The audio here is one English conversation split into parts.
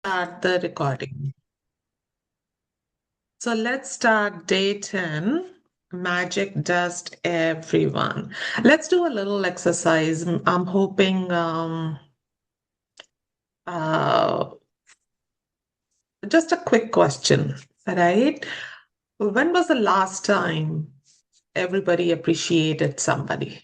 Start the recording. So let's start day 10. Magic dust, everyone. Let's do a little exercise. I'm hoping uh, just a quick question, right? When was the last time everybody appreciated somebody?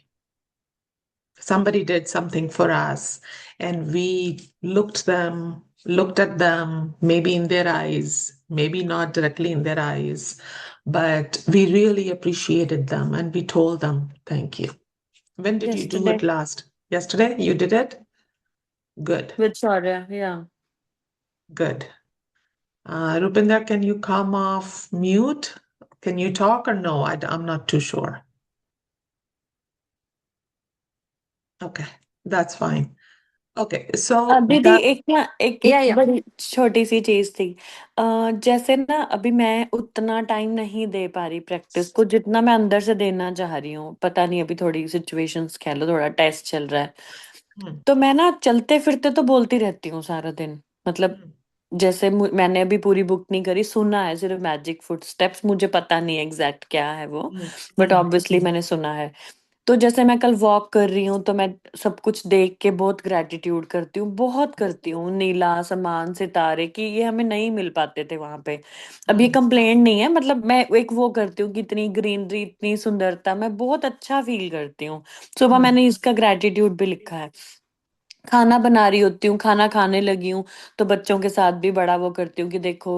Somebody did something for us, and we looked at them, maybe in their eyes, maybe not directly in their eyes, but we really appreciated them and we told them thank you. When did you do it Yesterday last? Yesterday? You did it? Good, with Shaurya, yeah. good. Rupinder, can you come off mute? Can you talk or no? I'm not too sure. Okay, that's fine. Okay, so दीदी that, एक yeah, yeah. बड़ी छोटी सी चीज थी। जैसे ना अभी मैं उतना टाइम नहीं दे पा रही प्रैक्टिस को जितना मैं अंदर से देना चाह रही हूँ। पता नहीं, अभी थोड़ी सिचुएशंस कह लो, थोड़ा टेस्ट चल रहा है। Hmm, तो मैं ना चलते फिरते तो बोलती रहती हूँ सारा दिन। मतलब hmm, जैसे मैंने अभी पूरी बुक नहीं करी, सुना है सिर्फ मैजिक फुट स्टेप्स, मुझे पता नहीं एग्जैक्ट क्या है वो, hmm, बट hmm, ऑब्वियसली मैंने सुना है। तो जैसे मैं कल वॉक कर रही हूँ तो मैं सब कुछ देख के बहुत ग्रेटिट्यूड करती हूँ, बहुत करती हूँ। नीला आसमान, सितारे, कि ये हमें नहीं मिल पाते थे वहां पे। अब ये hmm, कंप्लेंट नहीं है, मतलब मैं एक वो करती हूँ कि इतनी ग्रीनरी, इतनी सुंदरता, मैं बहुत अच्छा फील करती हूँ। सुबह hmm, मैंने इसका ग्रेटिट्यूड भी लिखा है। खाना बना रही होती हूँ, खाना खाने लगी हूँ, तो बच्चों के साथ भी बड़ा वो करती हूँ कि देखो।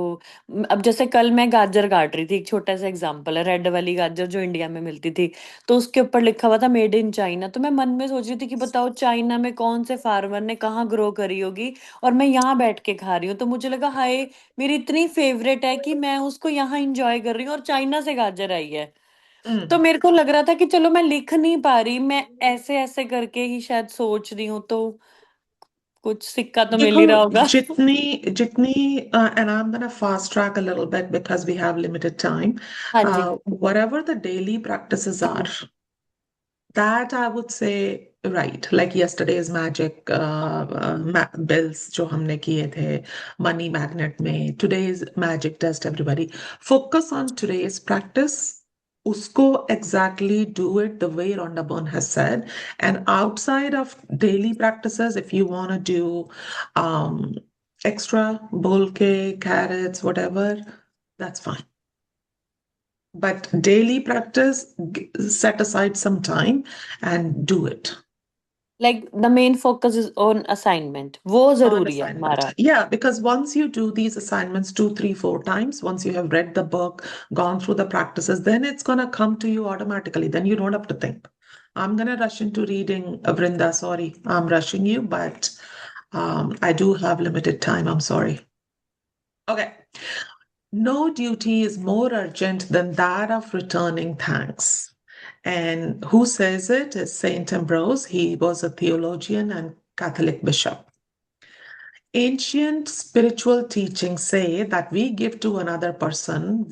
अब जैसे कल मैं गाजर काट रही थी, एक छोटा सा एग्जांपल है, रेड वाली गाजर जो इंडिया में मिलती थी। तो उसके ऊपर लिखा हुआ था मेड इन चाइना। तो मैं मन में सोच रही थी कि बताओ चाइना में कौन से फार्मर ने कहाँ ग्रो करी होगी, और मैं यहाँ बैठ के खा रही हूँ। तो मुझे लगा हाय, मेरी इतनी फेवरेट है कि मैं उसको यहाँ इंजॉय कर रही हूँ, और चाइना से गाजर आई है। तो hmm. मेरे को लग रहा था कि चलो मैं लिख नहीं पा रही, मैं ऐसे ऐसे करके ही शायद सोच रही हूँ, तो कुछ सिक्का तो मिल देखो ही रहा होगा। जितनी जितनी and I'm gonna fast track a little bit because we have limited time. हाँ जी। Whatever the daily practices are, that I would say, right, like yesterday's magic bills जो हमने किए थे money magnet में, today's magic test, everybody focus on today's practice. Usko exactly do it the way Rhonda Byrne has said. And outside of daily practices, if you want to do um, extra bulke, carrots, whatever, that's fine. But daily practice, set aside some time and do it like the main focus is on assignment, वो on जरूरी है assignment. हमारा। Yeah, because once you do these assignments two, three, four times, once you have read the book, gone through the practices, then it's going to come to you automatically. Then you don't have to think. I'm going to rush into reading Vrinda. Sorry, I'm rushing you, but I do have limited time. I'm sorry. Okay. No duty is more urgent than that of returning thanks. And who says it is Saint Ambrose. He was a theologian and Catholic bishop. Ancient spiritual teachings say that we give to another person,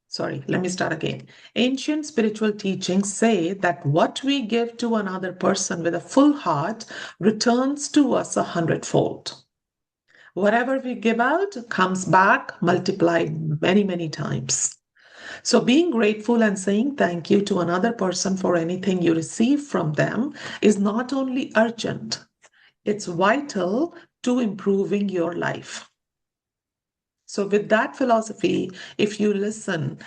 sorry, let me start again. Ancient spiritual teachings say that what we give to another person with a full heart returns to us 100-fold. Whatever we give out comes back multiplied many, many times. So, being grateful and saying thank you to another person for anything you receive from them is not only urgent, it's vital to improving your life. So, with that philosophy, if you listen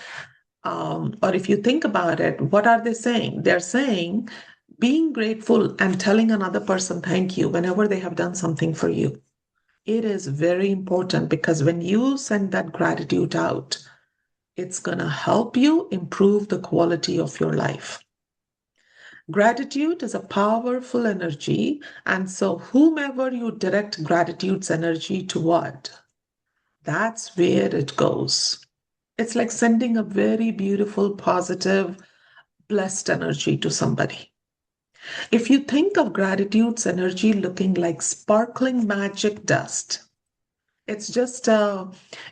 or if you think about it, what are they saying? They're saying being grateful and telling another person thank you whenever they have done something for you. It is very important because when you send that gratitude out, it's going to help you improve the quality of your life. Gratitude is a powerful energy. And so, whomever you direct gratitude's energy toward, that's where it goes. It's like sending a very beautiful, positive, blessed energy to somebody. If you think of gratitude's energy looking like sparkling magic dust, it's just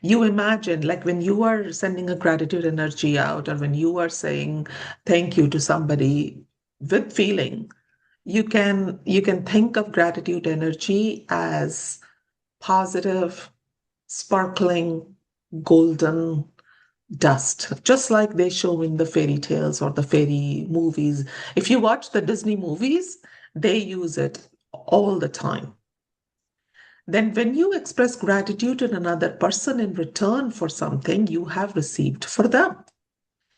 you imagine like when you are sending a gratitude energy out or when you are saying thank you to somebody with feeling, you can think of gratitude energy as positive, sparkling, golden dust, just like they show in the fairy tales or the fairy movies. If you watch the Disney movies, they use it all the time. Then, when you express gratitude to another person in return for something you have received for them.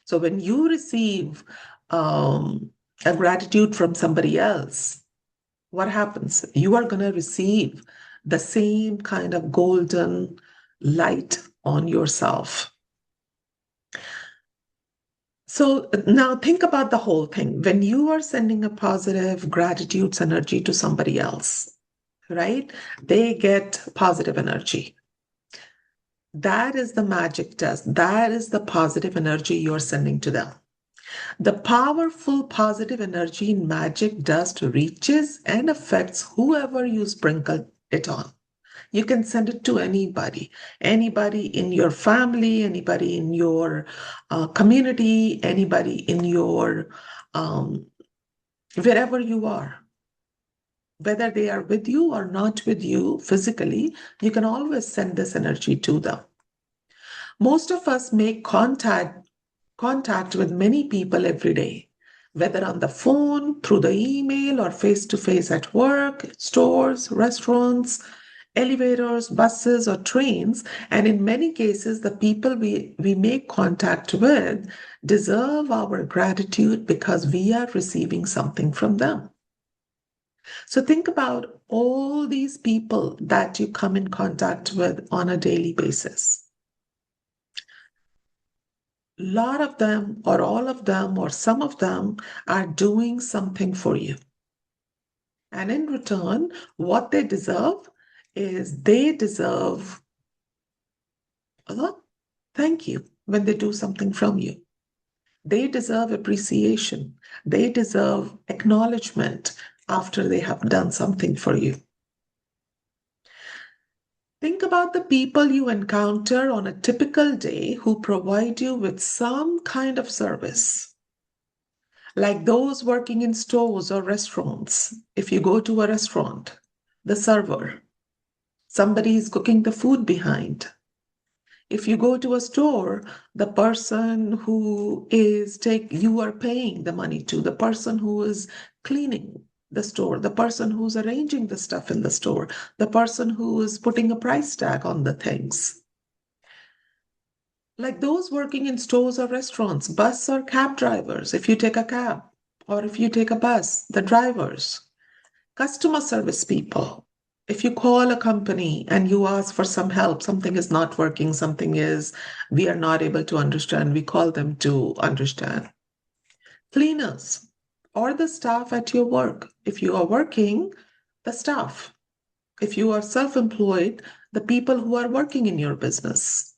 So, when you receive a gratitude from somebody else, what happens? You are going to receive the same kind of golden light on yourself. So now think about the whole thing. When you are sending a positive gratitude energy to somebody else, right? They get positive energy. That is the magic dust. That is the positive energy you're sending to them. The powerful positive energy in magic dust reaches and affects whoever you sprinkle it on. You can send it to anybody in your family, anybody in your community, anybody in your um, wherever you are. Whether they are with you or not with you physically, you can always send this energy to them. Most of us make contact with many people every day, whether on the phone, through the email, or face to face at work, stores, restaurants, elevators, buses, or trains. And in many cases, the people we make contact with deserve our gratitude because we are receiving something from them. So think about all these people that you come in contact with on a daily basis. A lot of them, or all of them, or some of them are doing something for you. And in return, what they deserve is they deserve a thank you when they do something from you. They deserve appreciation. They deserve acknowledgement after they have done something for you. Think about the people you encounter on a typical day who provide you with some kind of service. Like those working in stores or restaurants. If you go to a restaurant, the server, somebody is cooking the food behind. If you go to a store, the person who you are paying the money to, the person who is cleaning the store, the person who's arranging the stuff in the store, the person who is putting a price tag on the things. Like those working in stores or restaurants, bus or cab drivers, if you take a cab or if you take a bus, the drivers, customer service people. If you call a company and you ask for some help, something is not working, we are not able to understand, we call them to understand. Cleaners or the staff at your work. If you are working, the staff. If you are self employed, the people who are working in your business.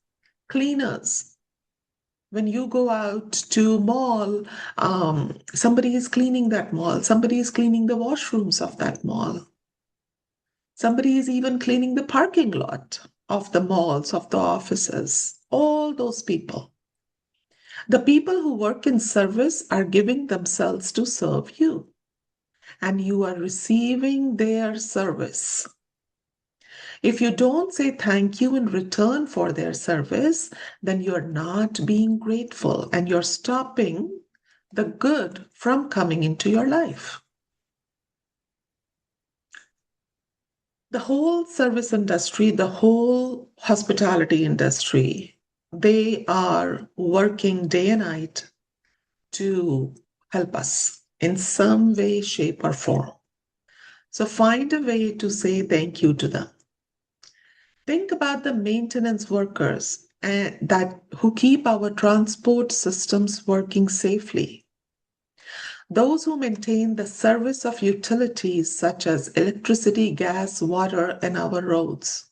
Cleaners. When you go out to mall, somebody is cleaning that mall, somebody is cleaning the washrooms of that mall. Somebody is even cleaning the parking lot of the malls, of the offices. All those people. The people who work in service are giving themselves to serve you, and you are receiving their service. If you don't say thank you in return for their service, then you're not being grateful and you're stopping the good from coming into your life. The whole service industry, the whole hospitality industry, they are working day and night to help us in some way, shape, or form. So find a way to say thank you to them. Think about the maintenance workers who keep our transport systems working safely. Those who maintain the service of utilities such as electricity, gas, water, and our roads.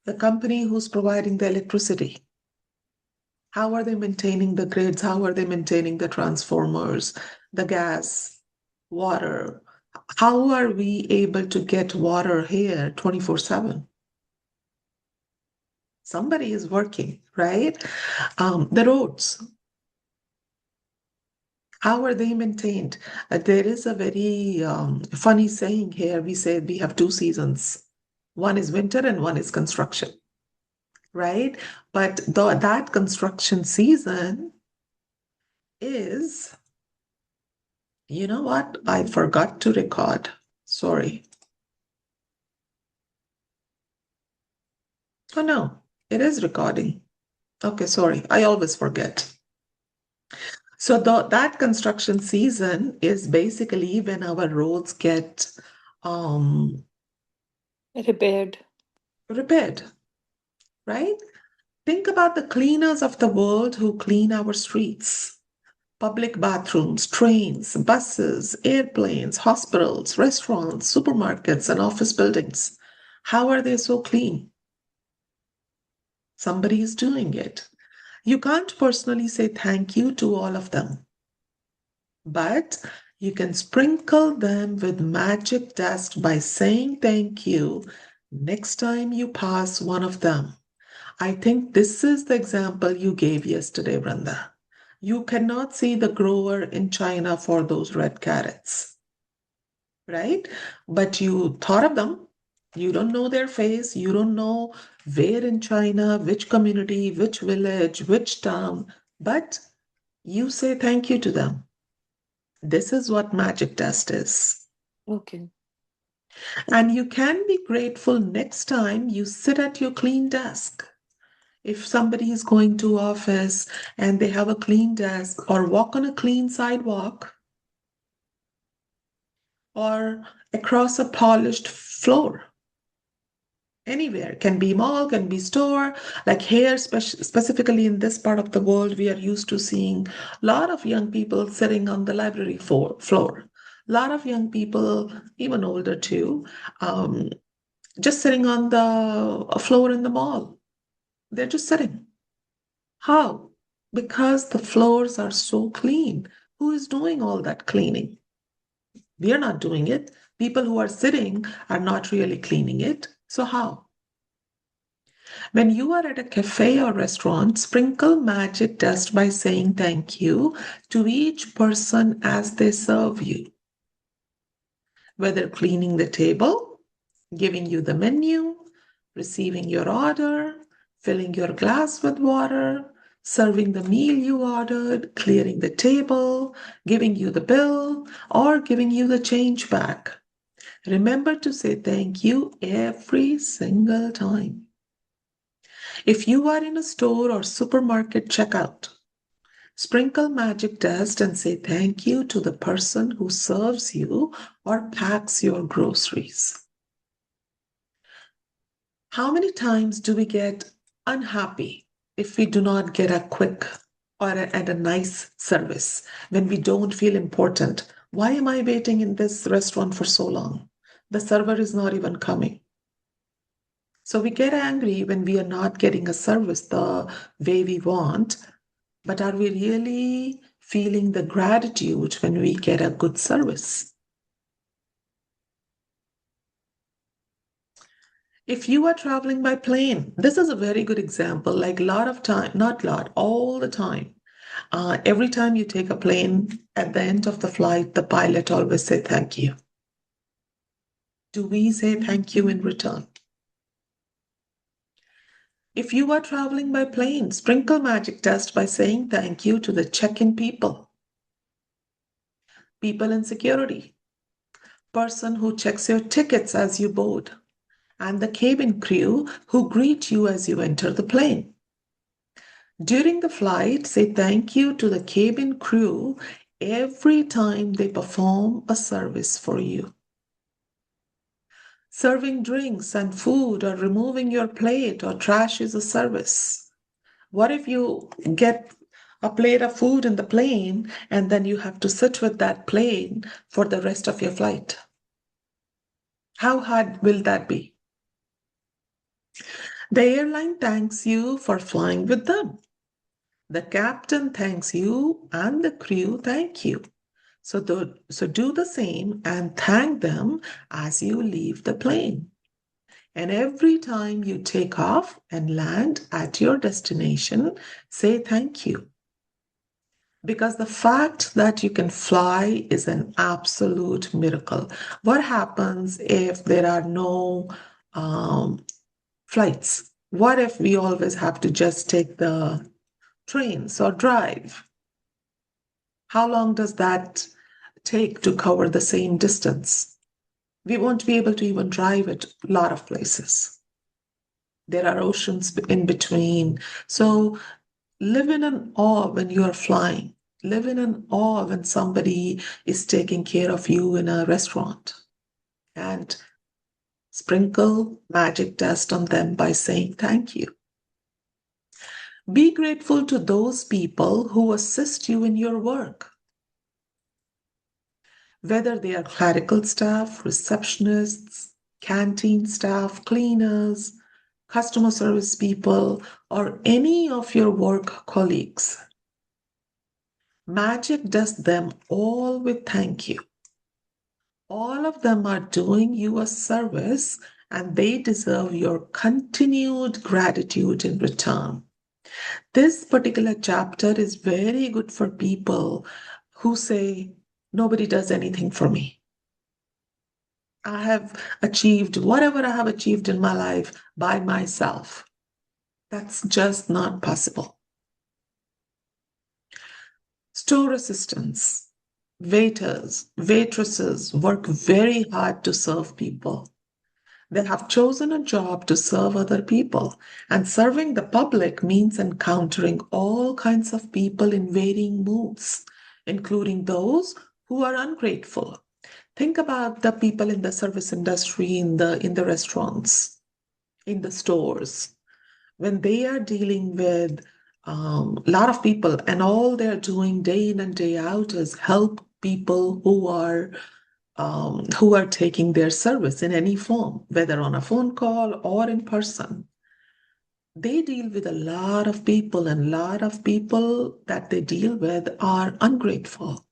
The company who's providing the electricity. How are they maintaining the grids? How are they maintaining the transformers, the gas, water? How are we able to get water here 24/7? Somebody is working, right? The roads, how are they maintained? There is a very funny saying here. We say we have two seasons, One is winter and one is construction, right? But that construction season is, you know what? I forgot to record. Sorry. Oh no, it is recording. Okay, sorry. I always forget. So that construction season is basically when our roads get um, Repaired. repaired, right? Think about the cleaners of the world who clean our streets, public bathrooms, trains, buses, airplanes, hospitals, restaurants, supermarkets, and office buildings. How are they so clean? Somebody is doing it. You can't personally say thank you to all of them, but you can sprinkle them with magic dust by saying thank you next time you pass one of them. I think this is the example you gave yesterday, Rhonda. You cannot see the grower in China for those red carrots, right? But you thought of them. You don't know their face. You don't know where in China, which community, which village, which town, but you say thank you to them. This is what magic dust is. Okay. And you can be grateful next time you sit at your clean desk. If somebody is going to office and they have a clean desk or walk on a clean sidewalk or across a polished floor, anywhere, can be mall, can be store, like here specifically in this part of the world, we are used to seeing a lot of young people sitting on the library floor. A lot of young people, even older too, just sitting on the floor in the mall. They're just sitting. How? Because the floors are so clean. Who is doing all that cleaning? We are not doing it. People who are sitting are not really cleaning it. So, how? When you are at a cafe or restaurant, sprinkle magic dust by saying thank you to each person as they serve you, whether cleaning the table, giving you the menu, receiving your order, filling your glass with water, serving the meal you ordered, clearing the table, giving you the bill, or giving you the change back. Remember to say thank you every single time. If you are in a store or supermarket checkout, sprinkle magic dust and say thank you to the person who serves you or packs your groceries. How many times do we get unhappy if we do not get a quick and a nice service when we don't feel important? Why am I waiting in this restaurant for so long? The server is not even coming. So we get angry when we are not getting a service the way we want, but are we really feeling the gratitude when we get a good service? If you are traveling by plane, this is a very good example. Like a lot of time, not lot, all the time. Every time you take a plane, at the end of the flight, the pilot always say thank you. Do we say thank you in return? If you are traveling by plane, sprinkle magic dust by saying thank you to the check-in people, people in security, person who checks your tickets as you board, and the cabin crew who greet you as you enter the plane. During the flight, say thank you to the cabin crew every time they perform a service for you. Serving drinks and food or removing your plate or trash is a service. What if you get a plate of food in the plane and then you have to sit with that plate for the rest of your flight? How hard will that be? The airline thanks you for flying with them. The captain thanks you and the crew thank you. So do the same and thank them as you leave the plane. And every time you take off and land at your destination, say thank you. Because the fact that you can fly is an absolute miracle. What happens if there are no flights? What if we always have to just take the trains or drive? How long does that take to cover the same distance? We won't be able to even drive at a lot of places. There are oceans in between. So live in an awe when you are flying. Live in an awe when somebody is taking care of you in a restaurant. And sprinkle magic dust on them by saying thank you. Be grateful to those people who assist you in your work, whether they are clerical staff, receptionists, canteen staff, cleaners, customer service people, or any of your work colleagues. Magic does them all with thank you. All of them are doing you a service and they deserve your continued gratitude in return. This particular chapter is very good for people who say, nobody does anything for me. I have achieved whatever I have achieved in my life by myself. That's just not possible. Store assistants, waiters, waitresses work very hard to serve people. They have chosen a job to serve other people, and serving the public means encountering all kinds of people in varying moods, including those who are ungrateful. Think about the people in the service industry, in the restaurants, in the stores, when they are dealing with a lot of people, and all they're doing day in and day out is help people who are taking their service in any form, whether on a phone call or in person. They deal with a lot of people, and a lot of people that they deal with are ungrateful.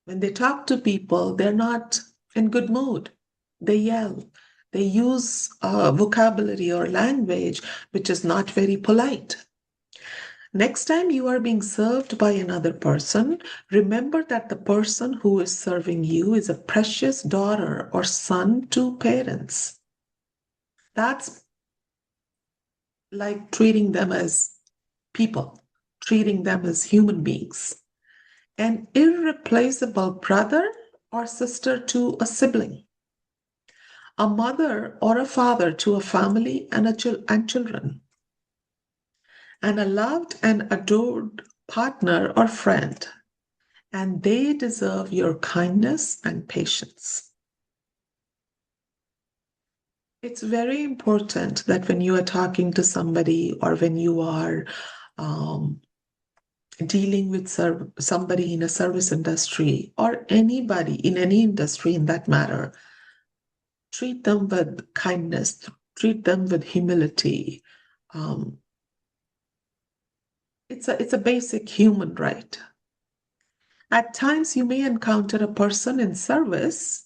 When they talk to people, they're not in good mood. They yell. They use vocabulary or language which is not very polite. Next time you are being served by another person, remember that the person who is serving you is a precious daughter or son to parents. That's like treating them as people, treating them as human beings. An irreplaceable brother or sister to a sibling, a mother or a father to a family and children, and a loved and adored partner or friend. And they deserve your kindness and patience. It's very important that when you are talking to somebody or when you are um, dealing with somebody in a service industry or anybody in any industry in that matter, treat them with kindness, treat them with humility. Um, it's a basic human right. At times, you may encounter a person in service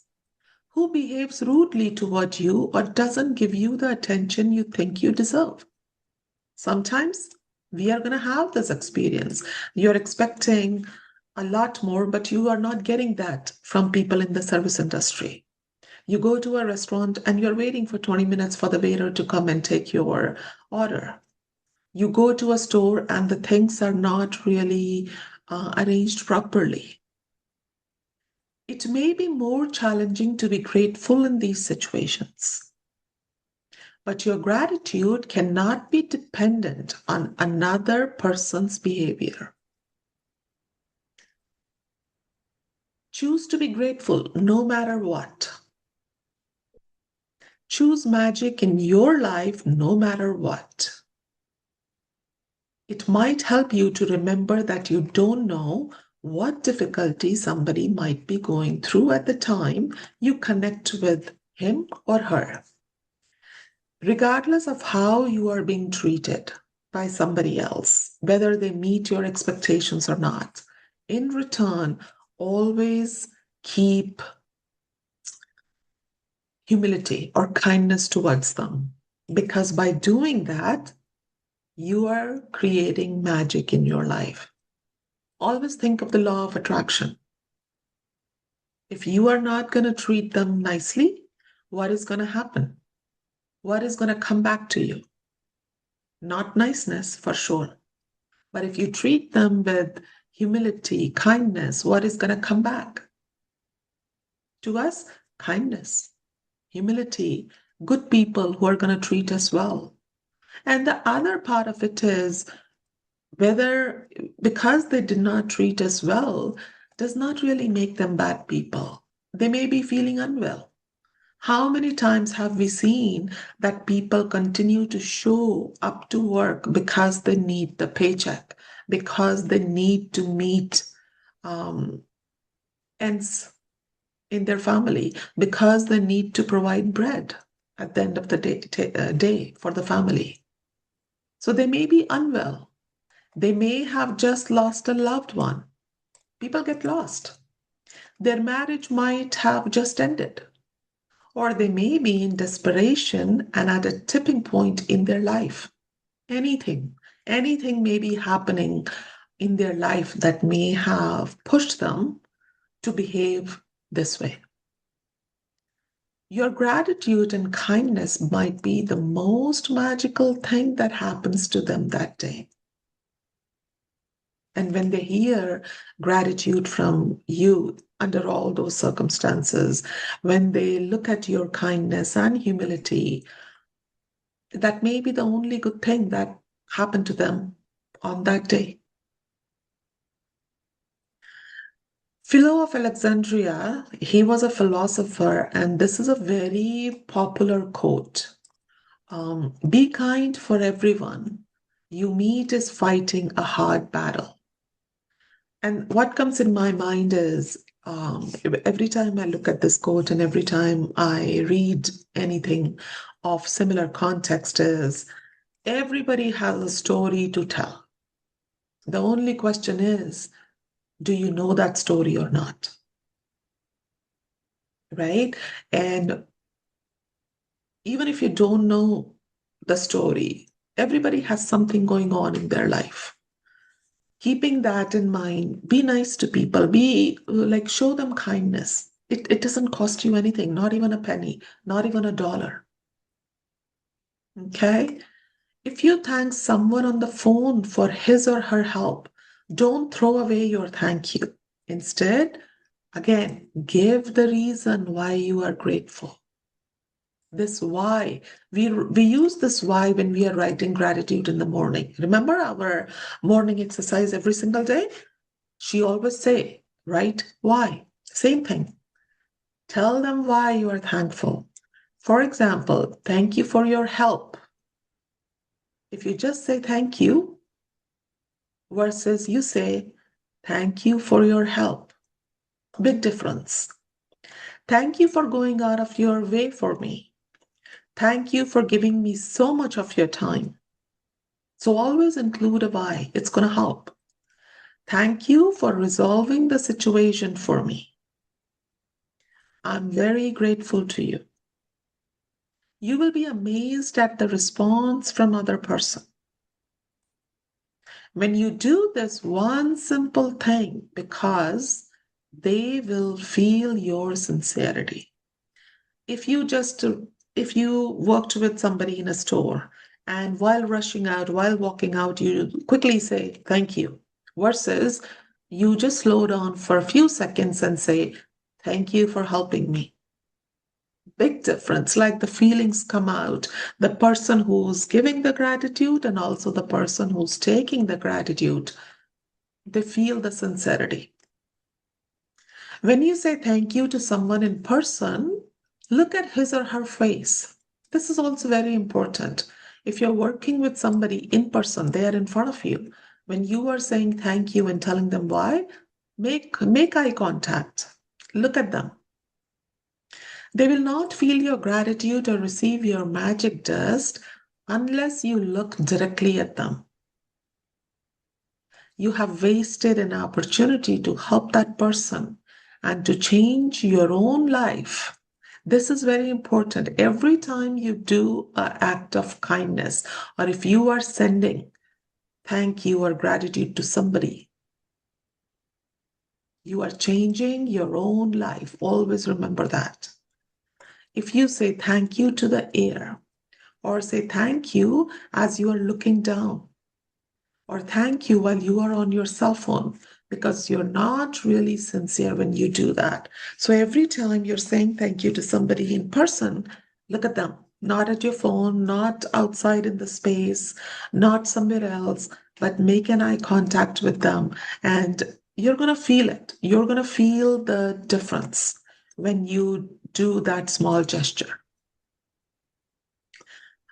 who behaves rudely toward you or doesn't give you the attention you think you deserve. Sometimes we are going to have this experience. You're expecting a lot more, but you are not getting that from people in the service industry. You go to a restaurant and you're waiting for 20 minutes for the waiter to come and take your order. You go to a store and the things are not really arranged properly. It may be more challenging to be grateful in these situations, but your gratitude cannot be dependent on another person's behavior. Choose to be grateful no matter what. Choose magic in your life no matter what. It might help you to remember that you don't know what difficulty somebody might be going through at the time you connect with him or her. Regardless of how you are being treated by somebody else, whether they meet your expectations or not, in return, always keep humility or kindness towards them. Because by doing that, you are creating magic in your life. Always think of the law of attraction. If you are not going to treat them nicely, what is going to happen? what is going to come back to you? Not niceness, for sure. But if you treat them with humility, kindness, what is going to come back? To us, kindness, humility, good people who are going to treat us well. And the other part of it is whether, because they did not treat us well, does not really make them bad people. They may be feeling unwell. How many times have we seen that people continue to show up to work because they need the paycheck, because they need to meet um, ends in their family, because they need to provide bread at the end of the day for the family? So they may be unwell. They may have just lost a loved one. People get lost. Their marriage might have just ended. Or they may be in desperation and at a tipping point in their life. Anything, anything may be happening in their life that may have pushed them to behave this way. Your gratitude and kindness might be the most magical thing that happens to them that day. And when they hear gratitude from you under all those circumstances, when they look at your kindness and humility, that may be the only good thing that happened to them on that day. Philo of Alexandria, he was a philosopher, and this is a very popular quote. Be kind for everyone you meet is fighting a hard battle. And what comes in my mind is every time I look at this quote and every time I read anything of similar context is everybody has a story to tell. The only question is, do you know that story or not? Right? And even if you don't know the story, everybody has something going on in their life. Keeping that in mind, be nice to people, be like, show them kindness. It doesn't cost you anything, not even a penny, not even a dollar. Okay? If you thank someone on the phone for his or her help, don't throw away your thank you. Instead, again, give the reason why you are grateful. This why. We use this why when we are writing gratitude in the morning. Remember our morning exercise every single day? She always say, write why. Same thing. Tell them why you are thankful. For example, thank you for your help. If you just say thank you versus you say thank you for your help, big difference. Thank you for going out of your way for me. Thank you for giving me so much of your time. So always include a why. It's going to help. Thank you for resolving the situation for me. I'm very grateful to you. You will be amazed at the response from other person. When you do this one simple thing, because they will feel your sincerity. If you just, if you worked with somebody in a store and while rushing out, while walking out, you quickly say, thank you, versus you just slow down for a few seconds and say, thank you for helping me. Big difference, like the feelings come out. The person who's giving the gratitude and also the person who's taking the gratitude, they feel the sincerity. When you say thank you to someone in person, look at his or her face. This is also very important. If you're working with somebody in person, they are in front of you. When you are saying thank you and telling them why, make eye contact. Look at them. They will not feel your gratitude or receive your magic dust unless you look directly at them. You have wasted an opportunity to help that person and to change your own life. This is very important. Every time you do an act of kindness, or if you are sending thank you or gratitude to somebody, you are changing your own life. Always remember that. If you say thank you to the air, or say thank you as you are looking down, or thank you while you are on your cell phone, because you're not really sincere when you do that. So every time you're saying thank you to somebody in person, look at them, not at your phone, not outside in the space, not somewhere else, but make an eye contact with them. And you're going to feel it. You're going to feel the difference when you do that small gesture.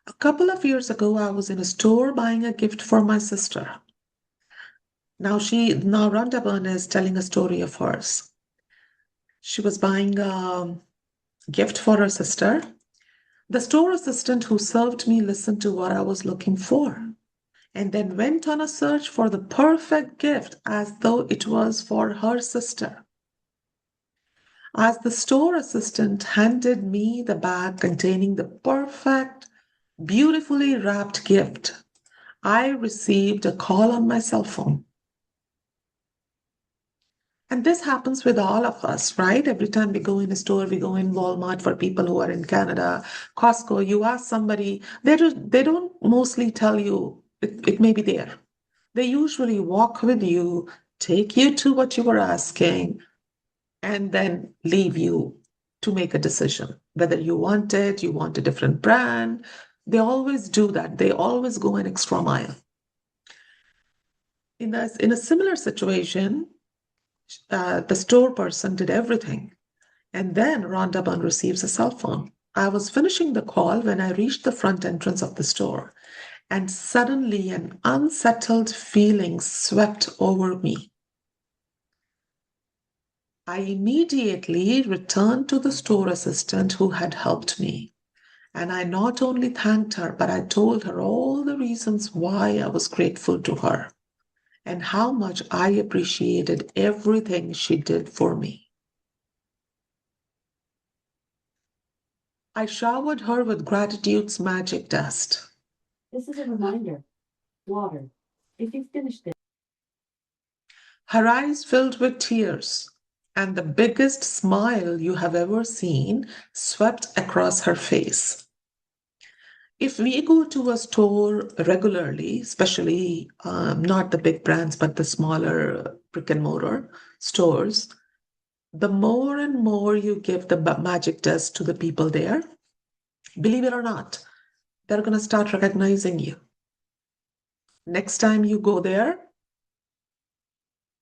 A couple of years ago, I was in a store buying a gift for my sister. Now Rhonda Byrne is telling a story of hers. She was buying a gift for her sister. The store assistant who served me listened to what I was looking for and then went on a search for the perfect gift as though it was for her sister. As the store assistant handed me the bag containing the perfect, beautifully wrapped gift, I received a call on my cell phone. And this happens with all of us, right? Every time we go in a store, we go in Walmart for people who are in Canada, Costco, you ask somebody, they don't mostly tell you it may be there. They usually walk with you, take you to what you were asking, and then leave you to make a decision. Whether you want it, you want a different brand. They always do that. They always go an extra mile. In a similar situation, the store person did everything. And then Rhonda Byrne receives a cell phone. I was finishing the call when I reached the front entrance of the store, and suddenly an unsettled feeling swept over me. I immediately returned to the store assistant who had helped me. And I not only thanked her, but I told her all the reasons why I was grateful to her and how much I appreciated everything she did for me. I showered her with gratitude's magic dust. This is a reminder. Water. If you finish this. Her eyes filled with tears, and the biggest smile you have ever seen swept across her face. If we go to a store regularly, especially not the big brands, but the smaller brick and mortar stores, the more and more you give the magic dust to the people there, believe it or not, they're going to start recognizing you. Next time you go there,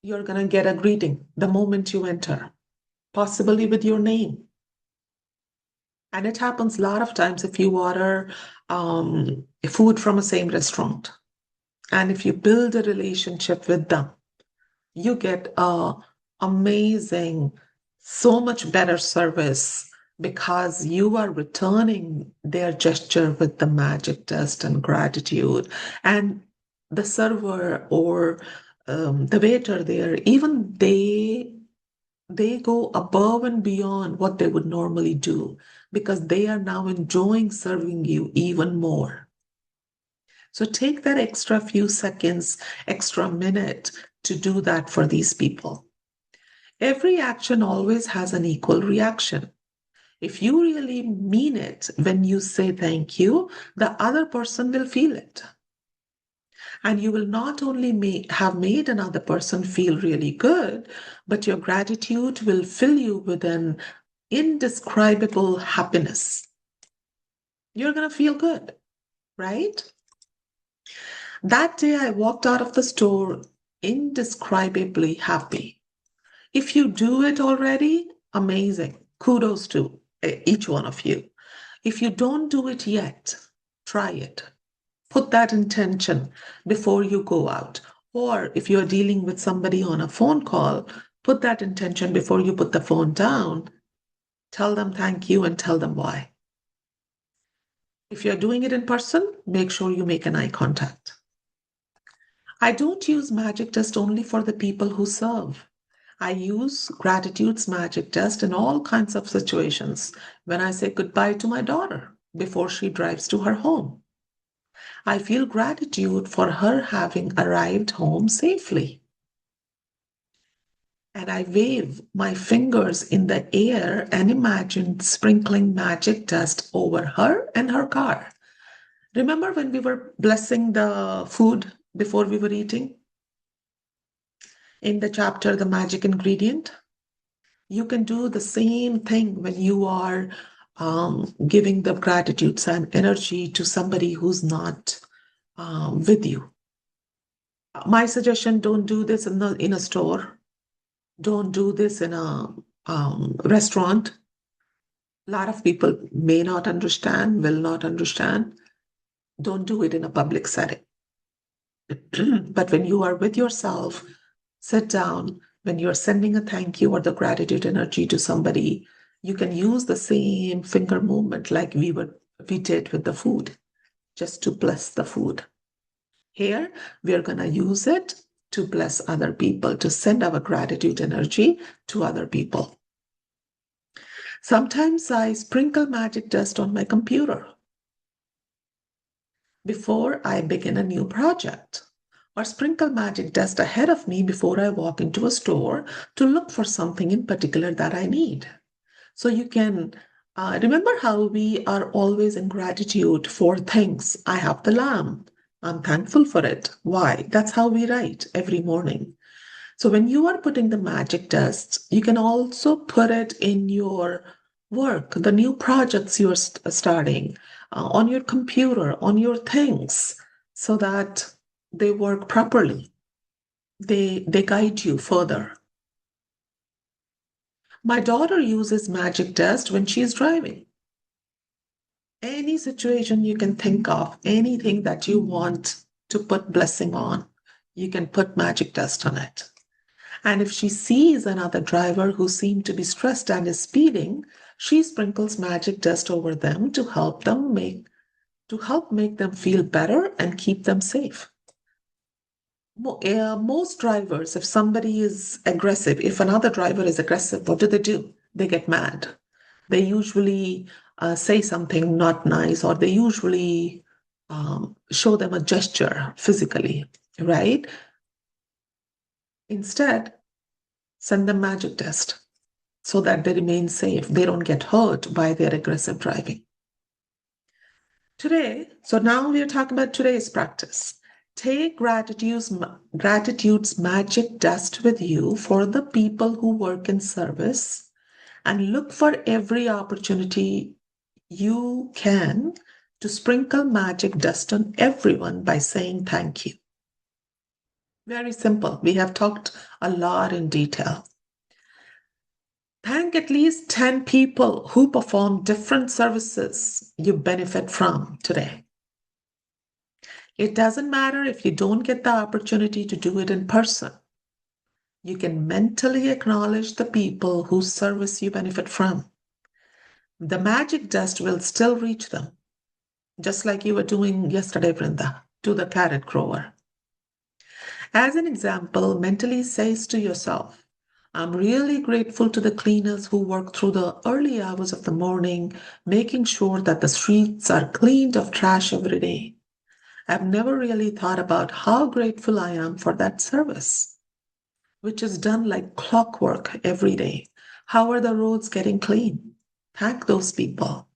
you're going to get a greeting the moment you enter, possibly with your name. And it happens a lot of times if you order food from a same restaurant. And if you build a relationship with them, you get a amazing, so much better service because you are returning their gesture with the magic dust and gratitude. And the server or the waiter there, even they go above and beyond what they would normally do because they are now enjoying serving you even more. So take that extra few seconds, extra minute to do that for these people. Every action always has an equal reaction. If you really mean it when you say thank you, the other person will feel it. And you will not only have made another person feel really good, but your gratitude will fill you with an indescribable happiness. You're going to feel good, right? That day, I walked out of the store indescribably happy. If you do it already, amazing. Kudos to each one of you. If you don't do it yet, try it. Put that intention before you go out. Or if you're dealing with somebody on a phone call, put that intention before you put the phone down. Tell them thank you and tell them why. If you're doing it in person, make sure you make an eye contact. I don't use magic dust only for the people who serve. I use gratitude's magic dust in all kinds of situations when I say goodbye to my daughter before she drives to her home. I feel gratitude for her having arrived home safely. And I wave my fingers in the air and imagine sprinkling magic dust over her and her car. Remember when we were blessing the food before we were eating? In the chapter, The Magic Ingredient? You can do the same thing when you are giving the gratitudes and energy to somebody who's not with you. My suggestion, don't do this in a store. Don't do this in a restaurant. A lot of people may not understand, will not understand. Don't do it in a public setting. But when you are with yourself, sit down. When you're sending a thank you or the gratitude energy to somebody, you can use the same finger movement like we did with the food, just to bless the food. Here, we are going to use it to bless other people, to send our gratitude energy to other people. Sometimes I sprinkle magic dust on my computer before I begin a new project, or sprinkle magic dust ahead of me before I walk into a store to look for something in particular that I need. So you can remember how we are always in gratitude for things. I have the lamp. I'm thankful for it. Why? That's how we write every morning. So when you are putting the magic dust, you can also put it in your work, the new projects you're starting, on your computer, on your things, so that they work properly. They guide you further. My daughter uses magic dust when she's driving. Any situation you can think of, anything that you want to put blessing on, you can put magic dust on it. And if she sees another driver who seems to be stressed and is speeding, she sprinkles magic dust over them to help make them feel better and keep them safe. Most drivers, if somebody is aggressive, if another driver is aggressive, what do? They get mad. They usually say something not nice, or they usually show them a gesture physically, right? Instead, send them magic dust so that they remain safe. They don't get hurt by their aggressive driving. Today, so now we are talking about today's practice. Take gratitude's magic dust with you for the people who work in service, and look for every opportunity you can to sprinkle magic dust on everyone by saying thank you. Very simple. We have talked a lot in detail. Thank at least 10 people who perform different services you benefit from today. It doesn't matter if you don't get the opportunity to do it in person. You can mentally acknowledge the people whose service you benefit from. The magic dust will still reach them, just like you were doing yesterday, Brinda, to the carrot grower. As an example, mentally says to yourself, I'm really grateful to the cleaners who work through the early hours of the morning, making sure that the streets are cleaned of trash every day. I've never really thought about how grateful I am for that service, which is done like clockwork every day. How are the roads getting clean? Thank those people.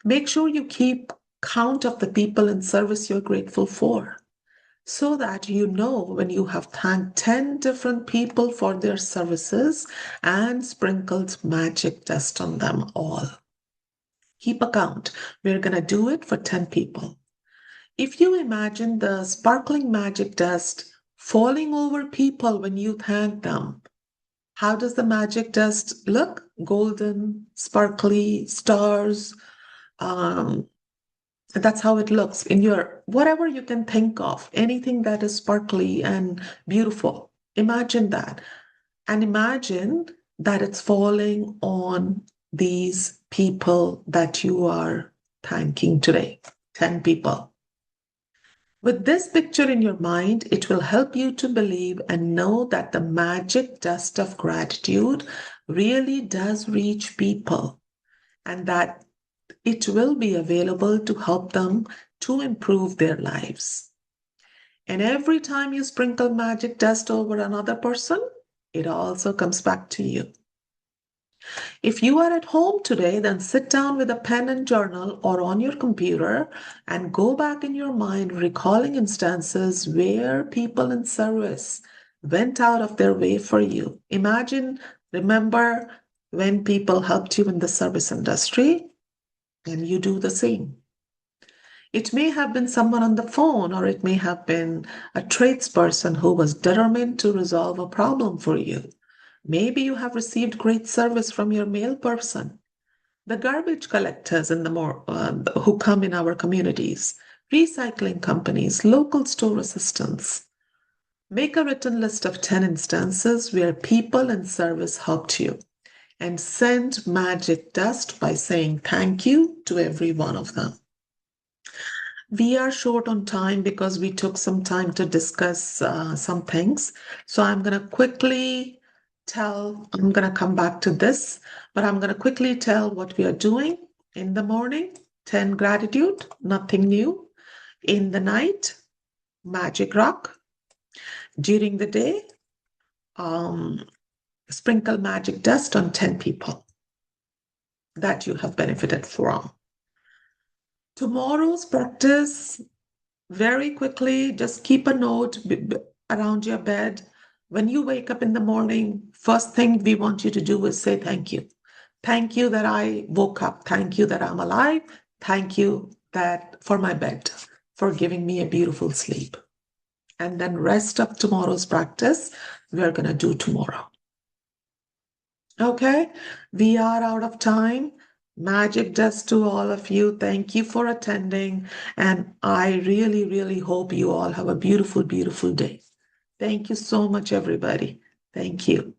Make sure you keep count of the people in service you're grateful for, so that you know when you have thanked 10 different people for their services and sprinkled magic dust on them all. Keep a count. We're going to do it for 10 people. If you imagine the sparkling magic dust falling over people when you thank them, how does the magic dust look? Golden, sparkly, stars. That's how it looks in your whatever you can think of, anything that is sparkly and beautiful. Imagine that. And imagine that it's falling on these people that you are thanking today, 10 people. With this picture in your mind, it will help you to believe and know that the magic dust of gratitude really does reach people, and that it will be available to help them to improve their lives. And every time you sprinkle magic dust over another person, it also comes back to you. If you are at home today, then sit down with a pen and journal or on your computer and go back in your mind, recalling instances where people in service went out of their way for you. Imagine, remember when people helped you in the service industry, and you do the same. It may have been someone on the phone, or it may have been a tradesperson who was determined to resolve a problem for you. Maybe you have received great service from your mail person, the garbage collectors in the who come in our communities, recycling companies, local store assistants. Make a written list of 10 instances where people in service helped you and send magic dust by saying thank you to every one of them. We are short on time because we took some time to discuss some things. So I'm going to I'm going to come back to this, but I'm going to quickly tell what we are doing in the morning. 10 gratitude, nothing new. In the night, magic rock. During the day, um, sprinkle magic dust on 10 people that you have benefited from. Tomorrow's practice, very quickly, just keep a note around your bed. When you wake up in the morning, first thing we want you to do is say thank you. Thank you that I woke up. Thank you that I'm alive. Thank you that for my bed, for giving me a beautiful sleep. And then rest of tomorrow's practice, we're going to do tomorrow. Okay, we are out of time. Magic dust to all of you. Thank you for attending. And I really, really hope you all have a beautiful, beautiful day. Thank you so much, everybody. Thank you.